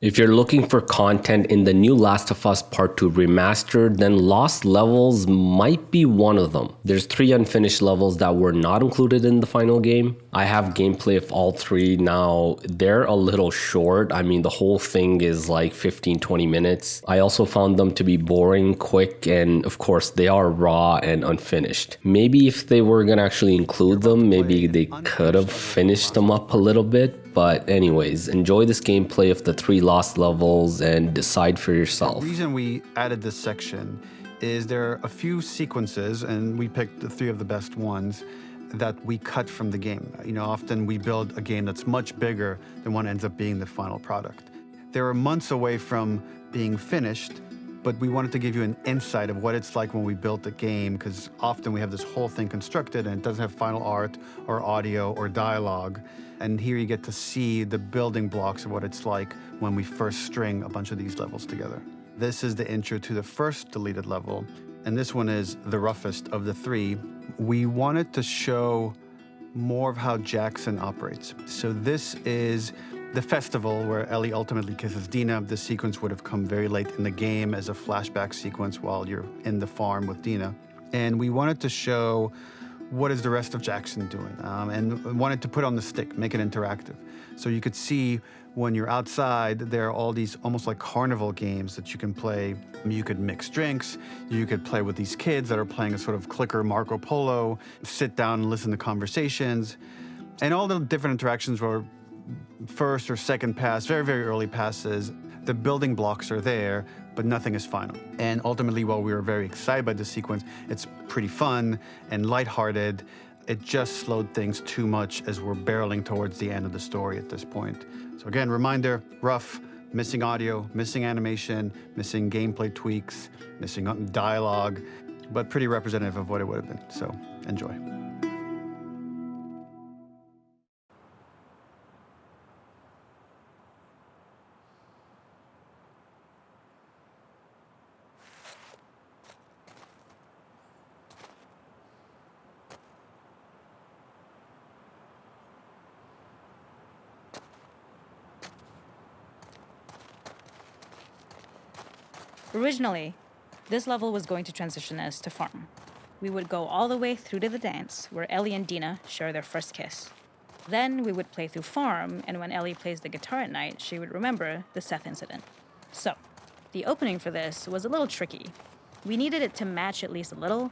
If you're looking for content in the new Last of Us Part 2 Remastered, then Lost Levels might be one of them. There's 3 unfinished levels that were not included in the final game. I have gameplay of all 3 now. They're a little short. I mean, the whole thing is like 15-20 minutes. I also found them to be boring, quick, and of course they are raw and unfinished. Maybe if they were gonna actually include them, maybe they could have finished them up a little bit. But anyways, enjoy this gameplay of the 3 lost levels and decide for yourself. The reason we added this section is there are a few sequences, and we picked the 3 of the best ones, that we cut from the game. Often we build a game that's much bigger than what ends up being the final product. They were months away from being finished, but we wanted to give you an insight of what it's like when we built the game, because often we have this whole thing constructed and it doesn't have final art or audio or dialogue. And here you get to see the building blocks of what it's like when we first string a bunch of these levels together. This is the intro to the first deleted level, and this one is the roughest of the 3. We wanted to show more of how Jackson operates. So this is the festival where Ellie ultimately kisses Dina. This sequence would have come very late in the game as a flashback sequence while you're in the farm with Dina. And we wanted to show what is the rest of Jackson doing, and wanted to put on the stick, make it interactive. So you could see when you're outside, there are all these almost like carnival games that you can play. You could mix drinks, you could play with these kids that are playing a sort of clicker Marco Polo, sit down and listen to conversations. And all the different interactions were first or second pass, very, very early passes. The building blocks are there, but nothing is final. And ultimately, while we were very excited by this sequence, it's pretty fun and lighthearted. It just slowed things too much as we're barreling towards the end of the story at this point. So again, reminder, rough, missing audio, missing animation, missing gameplay tweaks, missing dialogue, but pretty representative of what it would have been. So enjoy. Originally, this level was going to transition us to farm. We would go all the way through to the dance, where Ellie and Dina share their first kiss. Then we would play through farm, and when Ellie plays the guitar at night, she would remember the Seth incident. So, the opening for this was a little tricky. We needed it to match at least a little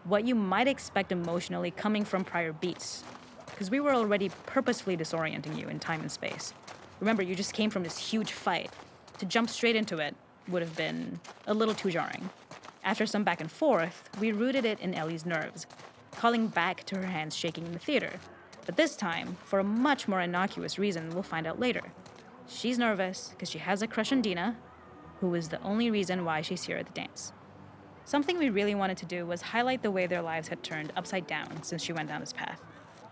what you might expect emotionally coming from prior beats, because we were already purposefully disorienting you in time and space. Remember, you just came from this huge fight. To jump straight into it would have been a little too jarring. After some back and forth, we rooted it in Ellie's nerves, calling back to her hands shaking in the theater. But this time, for a much more innocuous reason we'll find out later. She's nervous because she has a crush on Dina, who is the only reason why she's here at the dance. Something we really wanted to do was highlight the way their lives had turned upside down since she went down this path.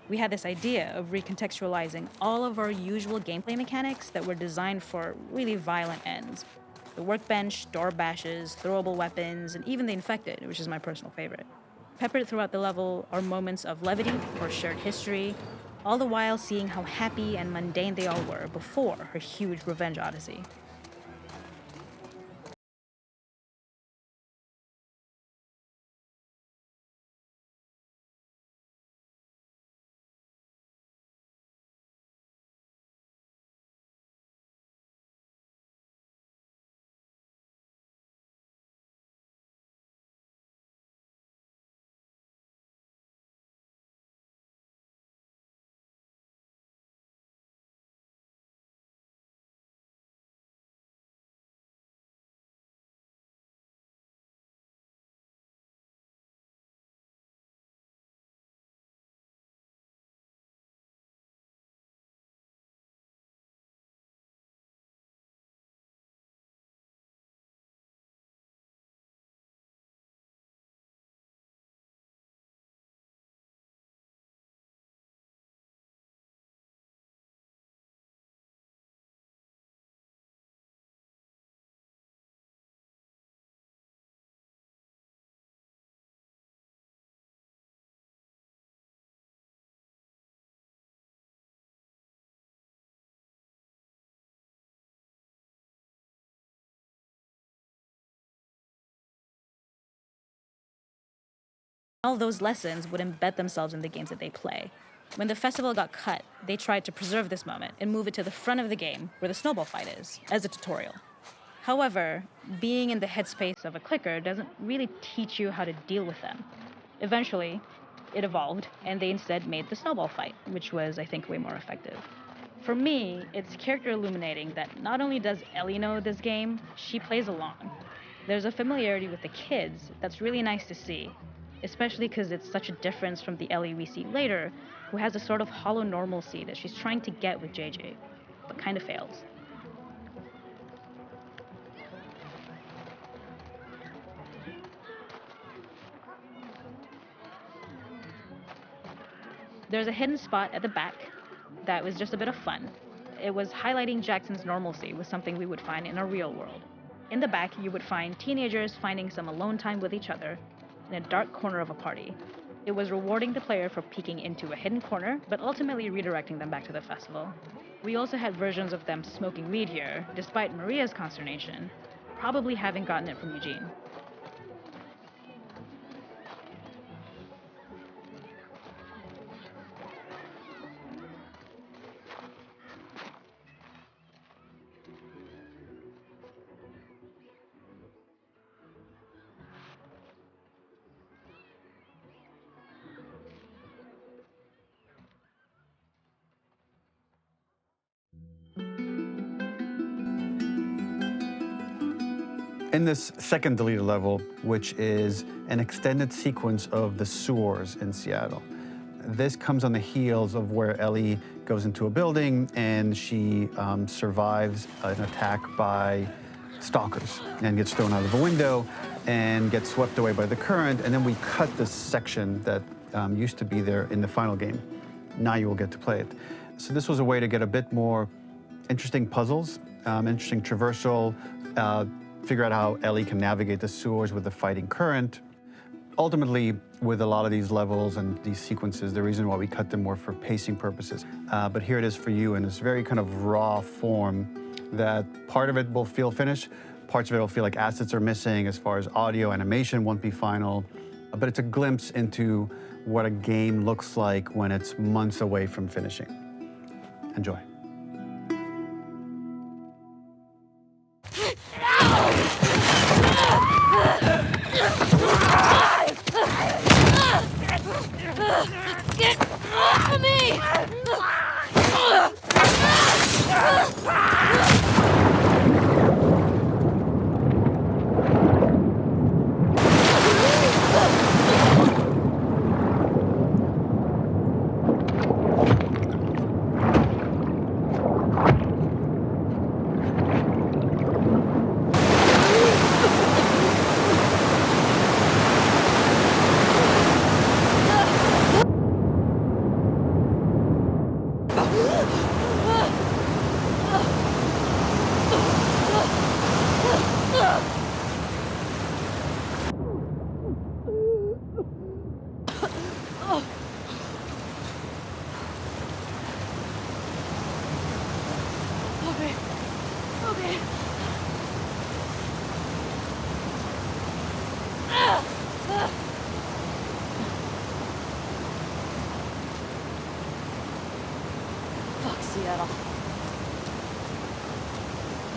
We had this idea of recontextualizing all of our usual gameplay mechanics that were designed for really violent ends. The workbench, door bashes, throwable weapons, and even the infected, which is my personal favorite. Peppered throughout the level are moments of levity or shared history, all the while seeing how happy and mundane they all were before her huge revenge odyssey. All those lessons would embed themselves in the games that they play. When the festival got cut, they tried to preserve this moment and move it to the front of the game where the snowball fight is, as a tutorial. However, being in the headspace of a clicker doesn't really teach you how to deal with them. Eventually, it evolved, and they instead made the snowball fight, which was, I think, way more effective. For me, it's character illuminating that not only does Ellie know this game, she plays along. There's a familiarity with the kids that's really nice to see, especially because it's such a difference from the Ellie we see later, who has a sort of hollow normalcy that she's trying to get with JJ, but kind of fails. There's a hidden spot at the back that was just a bit of fun. It was highlighting Jackson's normalcy with something we would find in a real world. In the back, you would find teenagers finding some alone time with each other in a dark corner of a party. It was rewarding the player for peeking into a hidden corner, but ultimately redirecting them back to the festival. We also had versions of them smoking weed here, despite Maria's consternation, probably having gotten it from Eugene. In this second deleted level, which is an extended sequence of the sewers in Seattle, this comes on the heels of where Ellie goes into a building and she survives an attack by stalkers and gets thrown out of the window and gets swept away by the current. And then we cut this section that used to be there in the final game. Now you will get to play it. So this was a way to get a bit more interesting puzzles, interesting traversal, figure out how Ellie can navigate the sewers with the fighting current. Ultimately, with a lot of these levels and these sequences, the reason why we cut them were for pacing purposes. But here it is for you in this very kind of raw form that part of it will feel finished, parts of it will feel like assets are missing as far as audio, animation won't be final. But it's a glimpse into what a game looks like when it's months away from finishing. Enjoy. Get off of me! Okay. Fuck Seattle.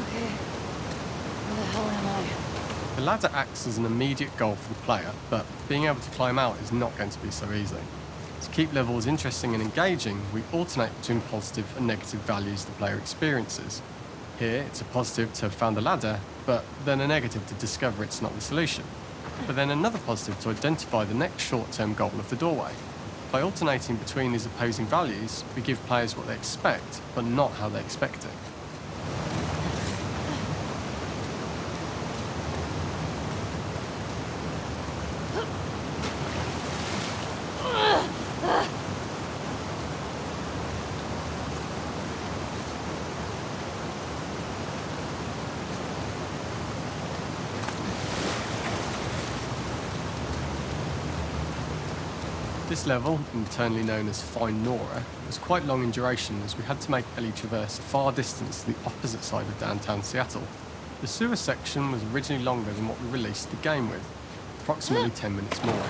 Okay. Where the hell am I? The ladder acts as an immediate goal for the player, but being able to climb out is not going to be so easy. To keep levels interesting and engaging, we alternate between positive and negative values the player experiences. Here, it's a positive to have found the ladder, but then a negative to discover it's not the solution. But then another positive to identify the next short-term goal of the doorway. By alternating between these opposing values, we give players what they expect, but not how they expect it. This level, internally known as Find Nora, was quite long in duration as we had to make Ellie traverse a far distance to the opposite side of downtown Seattle. The sewer section was originally longer than what we released the game with, approximately 10 minutes more.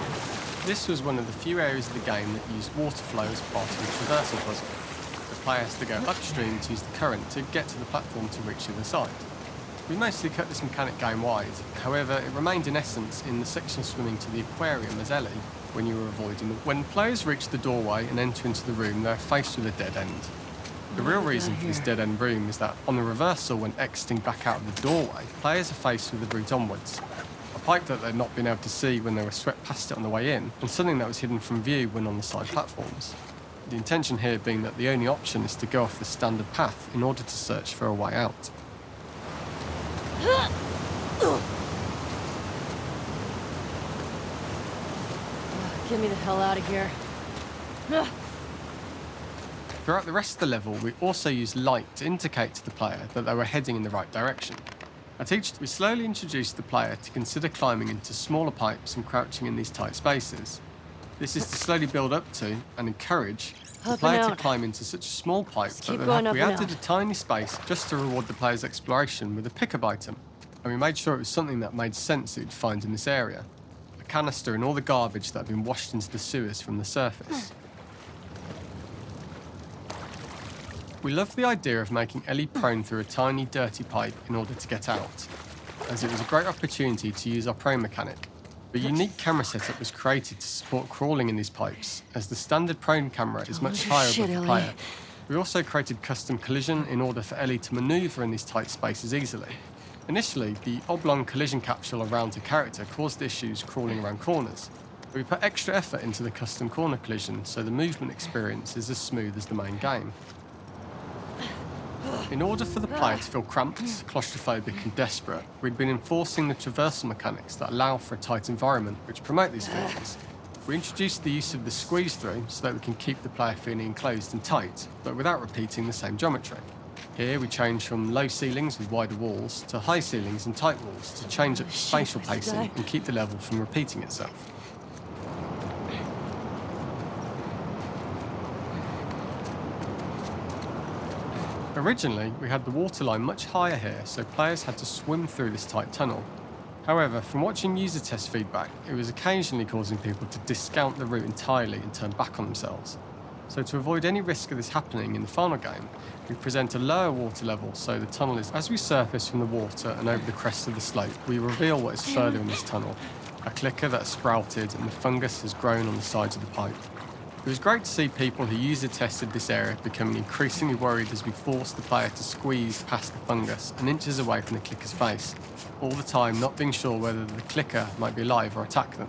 This was one of the few areas of the game that used water flow as part of the traversal puzzle. The player has to go upstream to use the current to get to the platform to reach the other side. We mostly cut this mechanic game-wide, however it remained in essence in the section swimming to the aquarium as Ellie when you were avoiding them. When players reach the doorway and enter into the room, they're faced with a dead end. The real reason for this dead end room is that on the reversal, when exiting back out of the doorway, players are faced with the route onwards. A pipe that they'd not been able to see when they were swept past it on the way in, and something that was hidden from view when on the side platforms. The intention here being that the only option is to go off the standard path in order to search for a way out. Get me the hell out of here. Throughout the rest of the level, we also used light to indicate to the player that they were heading in the right direction. At each, we slowly introduced the player to consider climbing into smaller pipes and crouching in these tight spaces. This is to slowly build up to and encourage the Up player and to out. climb into such a small pipe Just that keep they'd going have to up be and added a out. tiny space just to reward the player's exploration with a pickup item. And we made sure it was something that made sense that you'd find in this area. A canister and all the garbage that had been washed into the sewers from the surface. We loved the idea of making Ellie prone through a tiny, dirty pipe in order to get out, as it was a great opportunity to use our prone mechanic. A unique camera setup was created to support crawling in these pipes, as the standard prone camera is much higher shit, above the Ellie. player. We also created custom collision in order for Ellie to manoeuvre in these tight spaces easily. Initially, the oblong collision capsule around her character caused issues crawling around corners. We put extra effort into the custom corner collision so the movement experience is as smooth as the main game. In order for the player to feel cramped, claustrophobic and desperate, we'd been enforcing the traversal mechanics that allow for a tight environment which promote these feelings. We introduced the use of the squeeze through so that we can keep the player feeling enclosed and tight, but without repeating the same geometry. Here we change from low ceilings with wider walls to high ceilings and tight walls to change up the spatial pacing and keep the level from repeating itself. Originally, we had the waterline much higher here, so players had to swim through this tight tunnel. However, from watching user test feedback, it was occasionally causing people to discount the route entirely and turn back on themselves. So to avoid any risk of this happening in the final game, we present a lower water level so the tunnel is as we surface from the water and over the crest of the slope, we reveal what is further in this tunnel, a clicker that sprouted and the fungus has grown on the sides of the pipe. It was great to see people who user tested this area becoming increasingly worried as we forced the player to squeeze past the fungus and inches away from the clicker's face, all the time not being sure whether the clicker might be alive or attack them.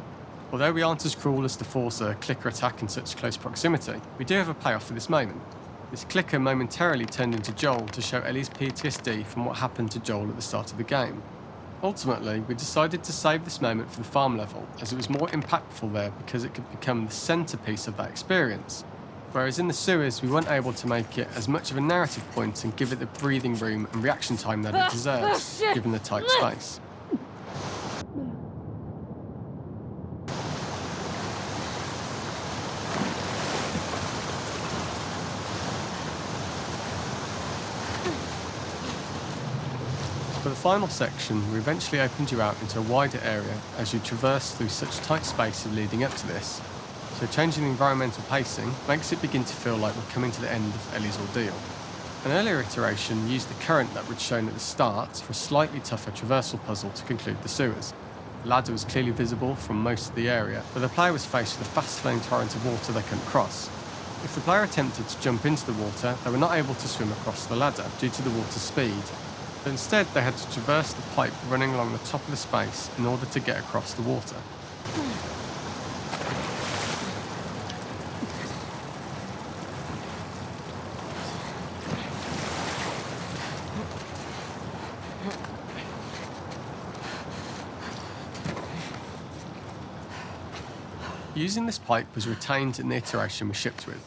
Although we aren't as cruel as to force a clicker attack in such close proximity, we do have a payoff for this moment. This clicker momentarily turned into Joel to show Ellie's PTSD from what happened to Joel at the start of the game. Ultimately, we decided to save this moment for the farm level, as it was more impactful there because it could become the centrepiece of that experience. Whereas in the sewers, we weren't able to make it as much of a narrative point and give it the breathing room and reaction time that it deserves, given the tight space. For the final section, we eventually opened you out into a wider area as you traverse through such tight spaces leading up to this. So changing the environmental pacing makes it begin to feel like we're coming to the end of Ellie's ordeal. An earlier iteration used the current that we'd shown at the start for a slightly tougher traversal puzzle to conclude the sewers. The ladder was clearly visible from most of the area, but the player was faced with a fast-flowing torrent of water they couldn't cross. If the player attempted to jump into the water, they were not able to swim across the ladder due to the water's speed. But instead, they had to traverse the pipe running along the top of the space in order to get across the water. Using this pipe was retained in the iteration we shipped with,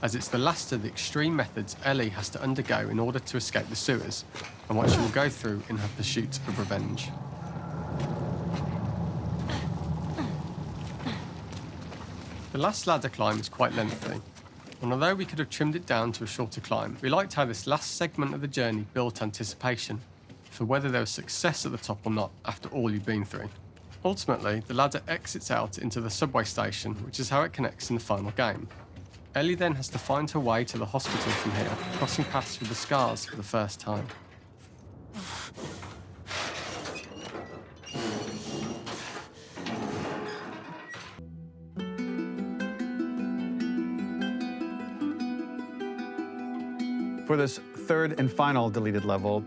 as it's the last of the extreme methods Ellie has to undergo in order to escape the sewers, and what she will go through in her pursuit of revenge. The last ladder climb is quite lengthy, and although we could have trimmed it down to a shorter climb, we liked how this last segment of the journey built anticipation for whether there was success at the top or not after all you've been through. Ultimately, the ladder exits out into the subway station, which is how it connects in the final game. Ellie then has to find her way to the hospital from here, crossing paths with the scars for the first time. For this third and final deleted level,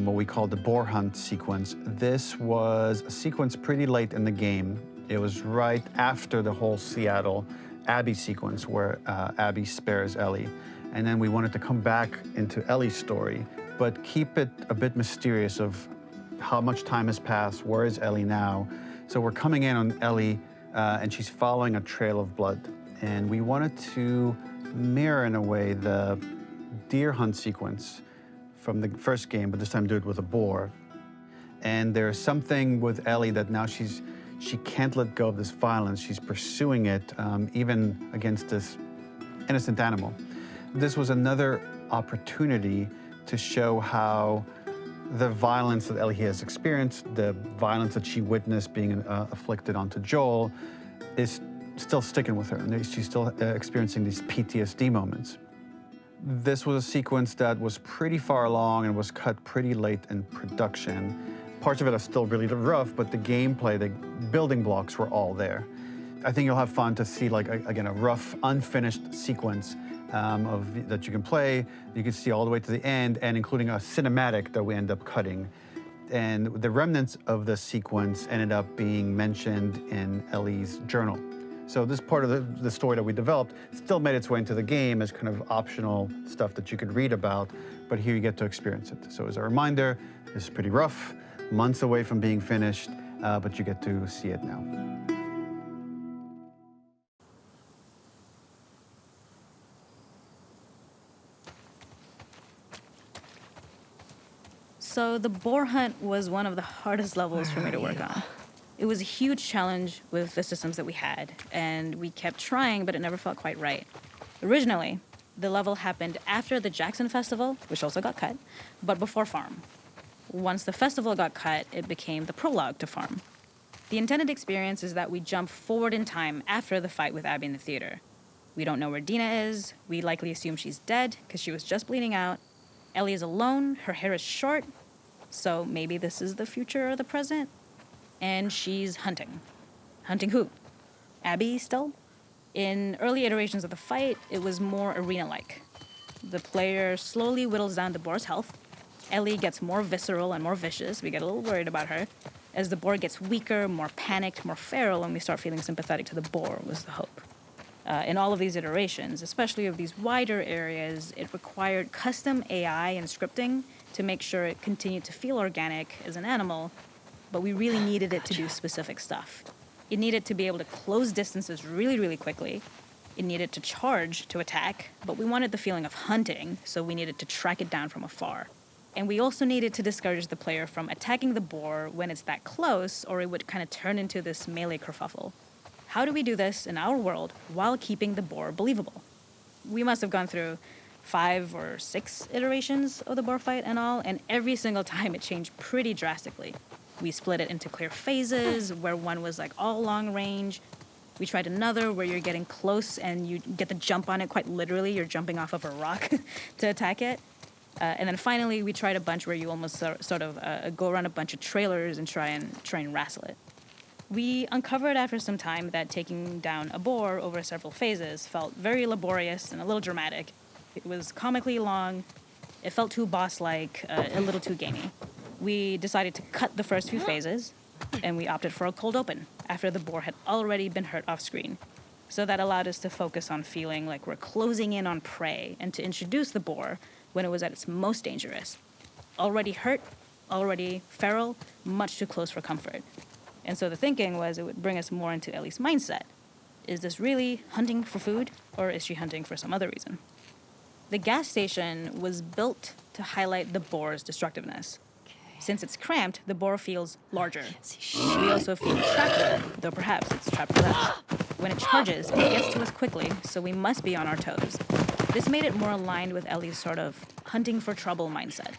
what we call the boar hunt sequence, this was a sequence pretty late in the game. It was right after the whole Seattle Abby sequence where Abby spares Ellie. And then we wanted to come back into Ellie's story, but keep it a bit mysterious of how much time has passed, where is Ellie now? So we're coming in on Ellie and she's following a trail of blood. And we wanted to mirror in a way the deer hunt sequence from the first game, but this time do it with a boar. And there's something with Ellie that now she can't let go of this violence. She's pursuing it, even against this innocent animal. This was another opportunity to show how the violence that Ellie has experienced, the violence that she witnessed being afflicted onto Joel, is still sticking with her, and she's still experiencing these PTSD moments. This was a sequence that was pretty far along and was cut pretty late in production. Parts of it are still really rough, but the gameplay, the building blocks were all there. I think you'll have fun to see, like, again, a rough, unfinished sequence that you can play. You can see all the way to the end, and including a cinematic that we end up cutting. And the remnants of the sequence ended up being mentioned in Ellie's journal. So this part of the story that we developed still made its way into the game as kind of optional stuff that you could read about, but here you get to experience it. So as a reminder, this is pretty rough, months away from being finished, but you get to see it now. So the boar hunt was one of the hardest levels for me to work on. It was a huge challenge with the systems that we had, and we kept trying, but it never felt quite right. Originally, the level happened after the Jackson Festival, which also got cut, but before Farm. Once the festival got cut, it became the prologue to Farm. The intended experience is that we jump forward in time after the fight with Abby in the theater. We don't know where Dina is. We likely assume she's dead because she was just bleeding out. Ellie is alone. Her hair is short. So maybe this is the future or the present. And she's hunting. Hunting who? Abby still? In early iterations of the fight, it was more arena-like. The player slowly whittles down the boar's health. Ellie gets more visceral and more vicious. We get a little worried about her. As the boar gets weaker, more panicked, more feral, and we start feeling sympathetic to the boar was the hope. In all of these iterations, especially of these wider areas, it required custom AI and scripting to make sure it continued to feel organic as an animal, but we really needed it to do specific stuff. It needed to be able to close distances really, really quickly. It needed to charge to attack, but we wanted the feeling of hunting, so we needed to track it down from afar. And we also needed to discourage the player from attacking the boar when it's that close, or it would kind of turn into this melee kerfuffle. How do we do this in our world while keeping the boar believable? We must have gone through 5 or 6 iterations of the boar fight and all, and every single time it changed pretty drastically. We split it into clear phases, where one was like all long range. We tried another where you're getting close and you get the jump on it quite literally. You're jumping off of a rock to attack it. And then finally, we tried a bunch where you almost sort of go around a bunch of trailers and try and wrestle it. We uncovered after some time that taking down a boar over several phases felt very laborious and a little dramatic. It was comically long. It felt too boss-like, a little too gamey. We decided to cut the first few phases, and we opted for a cold open after the boar had already been hurt off screen. So that allowed us to focus on feeling like we're closing in on prey and to introduce the boar when it was at its most dangerous. Already hurt, already feral, much too close for comfort. And so the thinking was it would bring us more into Ellie's mindset. Is this really hunting for food, or is she hunting for some other reason? The gas station was built to highlight the boar's destructiveness. Since it's cramped, the boar feels larger. We also feel trapped, though perhaps it's trapped with us. When it charges, it gets to us quickly, so we must be on our toes. This made it more aligned with Ellie's sort of hunting for trouble mindset.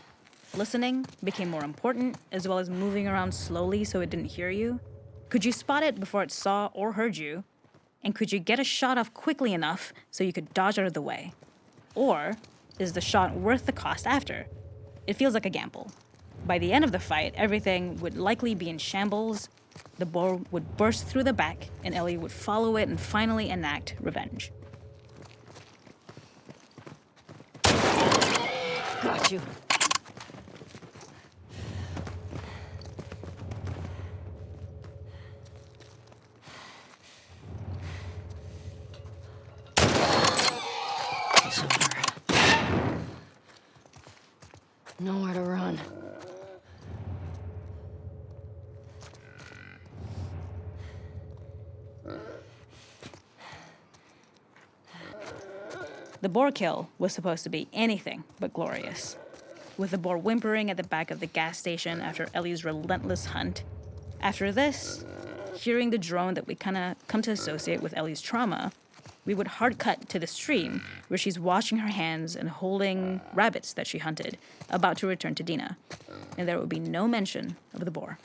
Listening became more important, as well as moving around slowly so it didn't hear you. Could you spot it before it saw or heard you? And could you get a shot off quickly enough so you could dodge out of the way? Or is the shot worth the cost after? It feels like a gamble. By the end of the fight, everything would likely be in shambles. The boar would burst through the back, and Ellie would follow it and finally enact revenge. Got you. It's over. Nowhere to run. The boar kill was supposed to be anything but glorious. With the boar whimpering at the back of the gas station after Ellie's relentless hunt. After this, hearing the drone that we kinda come to associate with Ellie's trauma, we would hard cut to the stream where she's washing her hands and holding rabbits that she hunted, about to return to Dina. And there would be no mention of the boar.